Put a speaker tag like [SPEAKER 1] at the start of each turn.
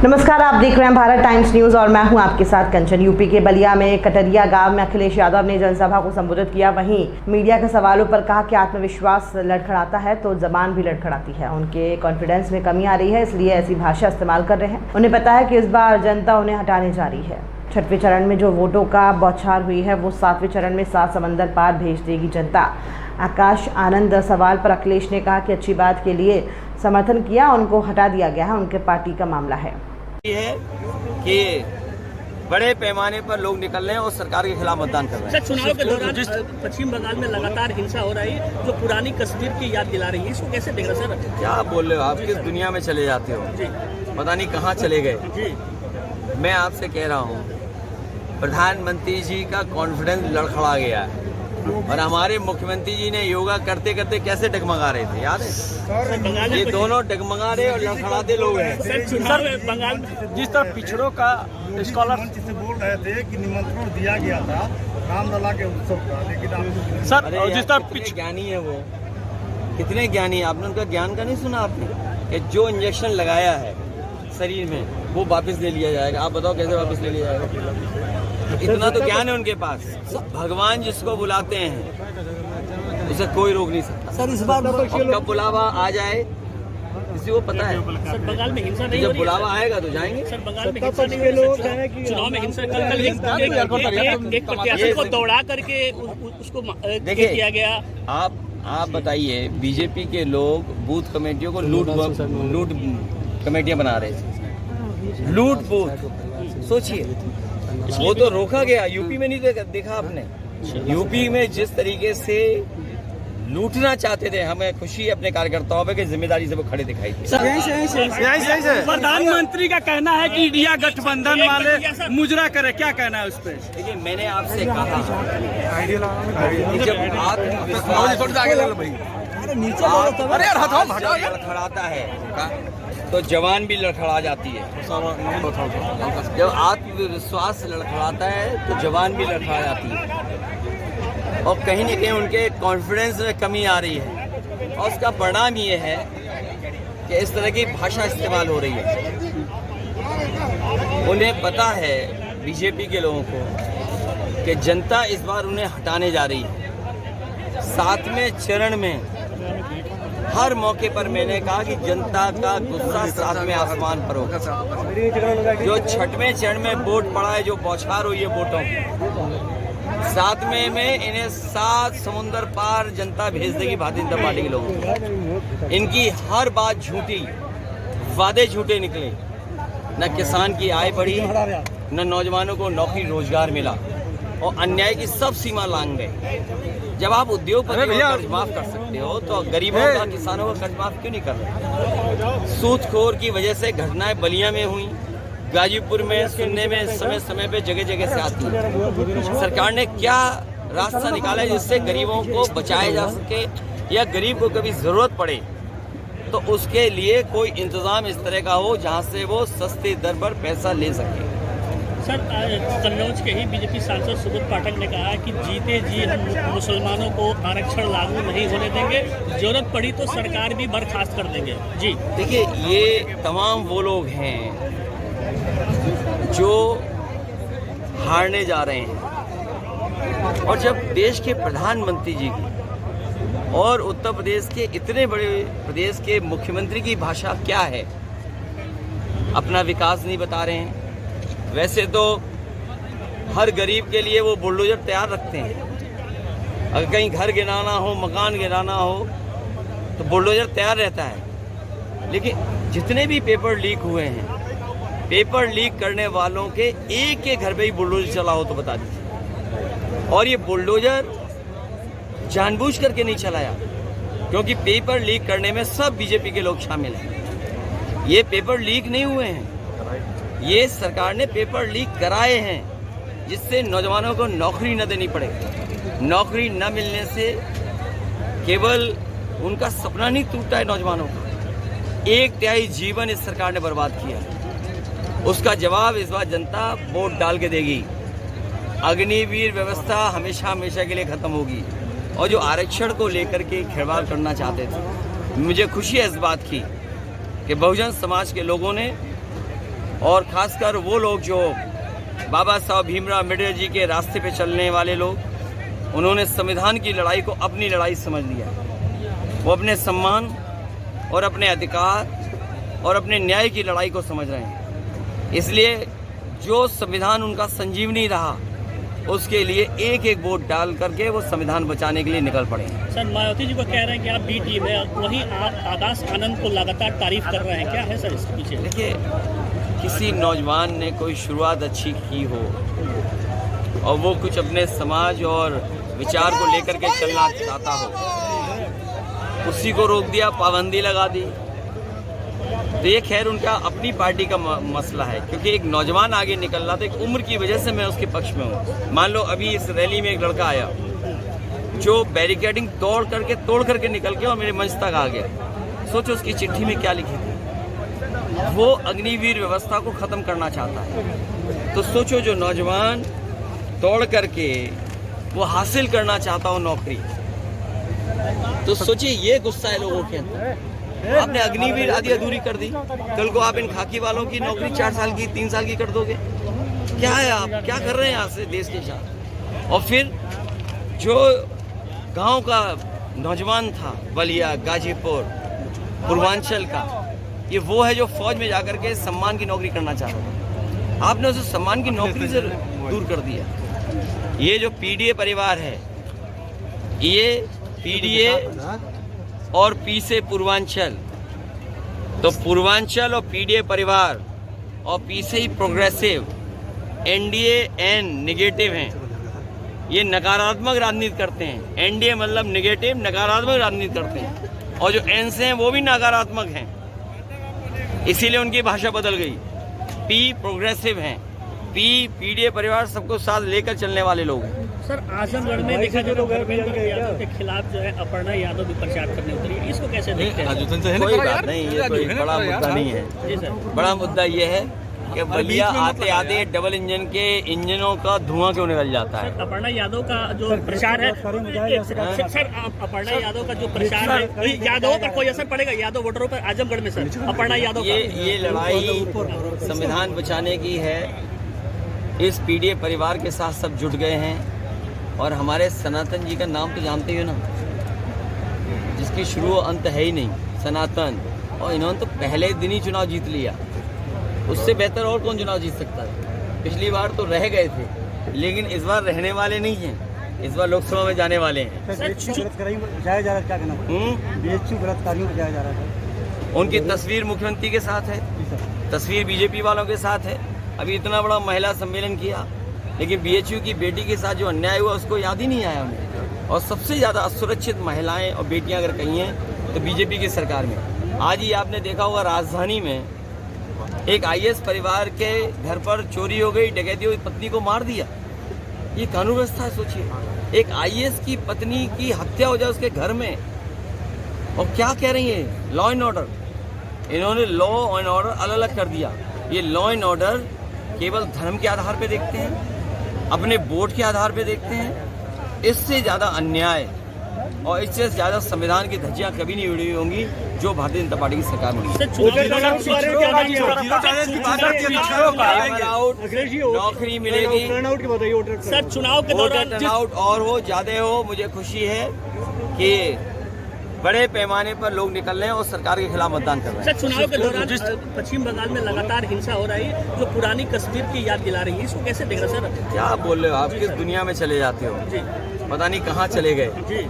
[SPEAKER 1] नमस्कार, आप देख रहे हैं भारत टाइम्स न्यूज और मैं हूं आपके साथ कंचन। यूपी के बलिया में कटरिया गांव में अखिलेश यादव ने जनसभा को संबोधित किया। वहीं मीडिया के सवालों पर कहा कि आत्मविश्वास लड़खड़ाता है तो जबान भी लड़खड़ाती है। उनके कॉन्फिडेंस में कमी आ रही है, इसलिए ऐसी भाषा इस्तेमाल कर रहे हैं। उन्हें पता है कि इस बार जनता उन्हें हटाने जा रही है। छठवें चरण में जो वोटों का बौछार हुई है वो 7वें चरण में 7 समंदर पार भेज देगी जनता। आकाश आनंद सवाल पर अखिलेश ने कहा कि अच्छी बात के लिए समर्थन किया, उनको हटा दिया गया है, उनके पार्टी का मामला है
[SPEAKER 2] कि बड़े पैमाने पर लोग निकल रहे हैं और सरकार के खिलाफ मतदान कर रहे हैं।
[SPEAKER 3] चुनाव के दौरान पश्चिम बंगाल में लगातार हिंसा हो रही है जो पुरानी कश्मीर की याद दिला रही है, इसको कैसे देख रहे हैं सर?
[SPEAKER 2] क्या बोल रहे हो आप? किस दुनिया में चले जाते हो जी? पता नहीं कहाँ चले गए जी। मैं आपसे कह रहा हूँ, प्रधानमंत्री जी का कॉन्फिडेंस लड़खड़ा गया है और हमारे मुख्यमंत्री जी ने योगा करते करते कैसे डगमगा रहे थे, याद है? ये दोनों डगमगा रहे और लड़खड़ाते लोग हैं।
[SPEAKER 3] सर बंगाल में जिस तरह पिछड़ों का स्कॉलर
[SPEAKER 4] से बोल रहे थे कि निमंत्रण दिया गया था रामलला के उत्सव का, लेकिन
[SPEAKER 3] सर जिस तरह
[SPEAKER 2] कितने ज्ञानी है वो, कितने ज्ञानी है, आपने उनका ज्ञान का नहीं सुना आपने? कि जो इंजेक्शन लगाया है शरीर में वो वापस ले लिया जाएगा। आप बताओ कैसे वापस ले लिया जाएगा? इतना तो ज्ञान है उनके पास। भगवान जिसको बुलाते हैं उसे कोई रोक नहीं सकता।
[SPEAKER 3] सर इस बार
[SPEAKER 2] कब बुलावा आ जाए किसी को पता है।
[SPEAKER 3] सर बंगाल में हिंसा नहीं,
[SPEAKER 2] जब बुलावा आएगा तो जाएंगे।
[SPEAKER 3] सर बंगाल में हिंसा नहीं हो रही है, चुनाव में हिंसा एक प्रत्याशी को दौड़ा करके उसको किया गया।
[SPEAKER 2] आप बताइए, बीजेपी के लोग बूथ कमेटियों को लूट कमेटियां बना रहे थे, लूट बूथ। सोचिए, वो तो रोका गया। यूपी में नहीं देखा आपने? यूपी में जिस तरीके से लूटना चाहते थे, हमें खुशी है अपने कार्यकर्ताओं पे कि जिम्मेदारी से वो खड़े दिखाई थे।
[SPEAKER 3] प्रधानमंत्री का कहना है कि इंडिया गठबंधन वाले मुजरा करे, क्या कहना है उस पर?
[SPEAKER 2] देखिए, मैंने आपसे कहा कि जब आत्मविश्वास लड़खड़ाता है तो जवान भी लड़खड़ा जाती है। जब आत्मविश्वास लड़खड़ाता है तो जवान भी लड़खड़ा जाती है और कहीं न कहीं उनके कॉन्फिडेंस में कमी आ रही है और उसका परिणाम ये है कि इस तरह की भाषा इस्तेमाल हो रही है। उन्हें पता है, बीजेपी के लोगों को, कि जनता इस बार उन्हें हटाने जा रही है। 7वें चरण में हर मौके पर मैंने कहा कि जनता का गुस्सा 7वें आसमान पर होगा। जो 6वें चरण में वोट पड़ा है, जो बौछार हुई है वोटों की, 7वें में इन्हें 7 समुंदर पार जनता भेज देगी भारतीय जनता पार्टी के लोगों को। इनकी हर बात झूठी, वादे झूठे निकले। न किसान की आय बढ़ी, न नौजवानों को नौकरी रोजगार मिला और अन्याय की सब सीमा लांघ गए। जब आप उद्योगपतियों को कर्ज माफ कर सकते हो तो गरीबों का, किसानों का कर्ज माफ क्यों नहीं कर रहे? सूदखोर की वजह से घटनाएं बलिया में हुई, गाजीपुर में सुनने में समय समय पे जगह जगह से आती है। सरकार ने क्या रास्ता निकाला है जिससे गरीबों को बचाया जा सके, या गरीब को कभी जरूरत पड़े तो उसके लिए कोई इंतजाम इस तरह का हो जहां से वो सस्ती दर पर पैसा ले सके।
[SPEAKER 3] सर कन्नौज के ही बीजेपी सांसद सुब्रत पाठक ने कहा कि जीते जी हम मुसलमानों को आरक्षण लागू नहीं होने देंगे, जरूरत पड़ी तो सरकार भी बर्खास्त कर देंगे जी।
[SPEAKER 2] देखिए, ये तमाम वो लोग हैं जो हारने जा रहे हैं। और जब देश के प्रधानमंत्री जी की और उत्तर प्रदेश के इतने बड़े प्रदेश के मुख्यमंत्री की भाषा क्या है, अपना विकास नहीं बता रहे हैं। वैसे तो हर गरीब के लिए वो बुलडोजर तैयार रखते हैं। अगर कहीं घर गिराना हो, मकान गिराना हो तो बुलडोजर तैयार रहता है। लेकिन जितने भी पेपर लीक हुए हैं, पेपर लीक करने वालों के एक के घर पे ही बुलडोजर चला हो तो बता दीजिए। और ये बुलडोजर जानबूझ करके नहीं चलाया, क्योंकि पेपर लीक करने में सब बीजेपी के लोग शामिल हैं। ये पेपर लीक नहीं हुए हैं, ये सरकार ने पेपर लीक कराए हैं जिससे नौजवानों को नौकरी न देनी पड़े। नौकरी न मिलने से केवल उनका सपना नहीं टूटता है नौजवानों का, 1/3 जीवन इस सरकार ने बर्बाद किया। उसका जवाब इस बार जनता वोट डाल के देगी। अग्निवीर व्यवस्था हमेशा हमेशा के लिए खत्म होगी। और जो आरक्षण को लेकर के खिलवाड़ करना चाहते थे, मुझे खुशी है इस बात की कि बहुजन समाज के लोगों ने और खासकर वो लोग जो बाबा साहब भीमराव अम्बेडकर जी के रास्ते पे चलने वाले लोग, उन्होंने संविधान की लड़ाई को अपनी लड़ाई समझ लिया। वो अपने सम्मान और अपने अधिकार और अपने न्याय की लड़ाई को समझ रहे हैं। इसलिए जो संविधान उनका संजीवनी रहा, उसके लिए एक एक वोट डाल करके वो संविधान बचाने के लिए निकल पड़े।
[SPEAKER 3] सर, मायावती जी को कह रहे हैं कि आप बी टीम है, वहीं आप आकाश आनंद को लगातार तारीफ कर रहे हैं, क्या है सर इसके पीछे?
[SPEAKER 2] देखिए, किसी नौजवान ने कोई शुरुआत अच्छी की हो और वो कुछ अपने समाज और विचार को लेकर के चलना चाहता हो, उसी को रोक दिया, पाबंदी लगा दी, तो ये खैर उनका अपनी पार्टी का मसला है। क्योंकि एक नौजवान आगे निकल रहा था, एक उम्र की वजह से मैं उसके पक्ष में हूँ। मान लो अभी इस रैली में एक लड़का आया जो बैरिकेडिंग तोड़ करके निकल के और मेरे मंच तक आ गया। सोचो उसकी चिट्ठी में क्या लिखी थी, वो अग्निवीर व्यवस्था को खत्म करना चाहता है। तो सोचो जो नौजवान तोड़ करके वो हासिल करना चाहता हो नौकरी, तो सोचिए ये गुस्सा है लोगों के अंदर। आपने अग्निवीर आदि अधूरी कर दी, कल को आप इन खाकी वालों की नौकरी 4 साल की 3 साल की कर दोगे। क्या है, आप क्या कर रहे हैं यहाँ से देश के साथ? और फिर जो गांव का नौजवान था, बलिया, गाजीपुर, पूर्वांचल का, ये वो है जो फौज में जाकर के सम्मान की नौकरी करना चाहता था। आपने उसे सम्मान की नौकरी से दूर कर दिया। ये जो पीडीए परिवार है, ये पीडीए और पी से पूर्वांचल, तो पूर्वांचल और पीडीए परिवार और पी से ही प्रोग्रेसिव, एनडीए एन निगेटिव हैं। ये नकारात्मक राजनीति करते हैं। एनडीए मतलब निगेटिव, नकारात्मक राजनीति करते हैं, और जो एन से हैं वो भी नकारात्मक हैं, इसीलिए उनकी भाषा बदल गई। पी प्रोग्रेसिव हैं, पी पीडीए परिवार सबको साथ लेकर चलने वाले लोग हैं।
[SPEAKER 3] सर, आजमगढ़ में देखा जाए तो धर्मेंद्र यादव के खिलाफ जो है अपर्णा यादव भी प्रचार करने उतरी है, इसको कैसे देखते हैं?
[SPEAKER 2] कोई बात नहीं, ये कोई बड़ा मुद्दा नहीं है।
[SPEAKER 3] जी सर,
[SPEAKER 2] बड़ा मुद्दा ये है कि बलिया आते आते डबल इंजन के इंजनों का धुआं क्यों निकल जाता है।
[SPEAKER 3] अपर्णा यादव का जो प्रचार है, सर अपर्णा यादव का जो प्रचार है, यादवों पर कोई असर पड़ेगा यादव वोटरों पर आजमगढ़ में? सर, अपर्णा यादव
[SPEAKER 2] ये लड़ाई संविधान बचाने की है। इस पीडीए परिवार के साथ सब जुट गए हैं, और हमारे सनातन जी का नाम तो जानते हो ना, जिसकी शुरू अंत है ही नहीं, सनातन। और इन्होंने तो पहले दिन ही चुनाव जीत लिया, उससे बेहतर और कौन चुनाव जीत सकता है? पिछली बार तो रह गए थे, लेकिन इस बार रहने वाले नहीं हैं, इस बार लोकसभा में जाने वाले हैं। उनकी तस्वीर मुख्यमंत्री के साथ है, तस्वीर बीजेपी वालों के साथ है। अभी इतना बड़ा महिला सम्मेलन किया, लेकिन बीएचयू की बेटी के साथ जो अन्याय हुआ उसको याद ही नहीं आया उन्हें। और सबसे ज़्यादा असुरक्षित महिलाएं और बेटियां अगर कहीं हैं तो बीजेपी की सरकार में। आज ही आपने देखा होगा राजधानी में एक आईएएस परिवार के घर पर चोरी हो गई, डकैती हुई, पत्नी को मार दिया। ये कानून व्यवस्था है, सोचिए। एक आईएएस की पत्नी की हत्या हो जाए उसके घर में, और क्या कह रही है? Law and order. इन्होंने लॉ एंड ऑर्डर अलग अलग कर दिया। ये लॉ एंड ऑर्डर केवल धर्म के आधार पर देखते हैं, अपने वोट के आधार पे देखते हैं। इससे ज़्यादा अन्याय और इससे ज़्यादा संविधान की धज्जियां कभी नहीं उड़ी होंगी जो भारतीय जनता पार्टी की सरकार में हुई। नौकरी मिलेगी
[SPEAKER 3] सर, चुनाव के दौरान
[SPEAKER 2] टर्नआउट और हो, ज़्यादा हो। मुझे खुशी है कि बड़े पैमाने पर लोग निकल रहे हैं और सरकार के खिलाफ मतदान कर रहे हैं।
[SPEAKER 3] सर, चुनाव के दौरान पश्चिम बंगाल में लगातार हिंसा हो रही है जो पुरानी कश्मीर की याद दिला रही है, इसको कैसे देख रहे हैं सर?
[SPEAKER 2] क्या बोल रहे हो आप? किस दुनिया में चले जाते हो?
[SPEAKER 3] जी,
[SPEAKER 2] पता नहीं कहाँ चले गए।
[SPEAKER 3] जी।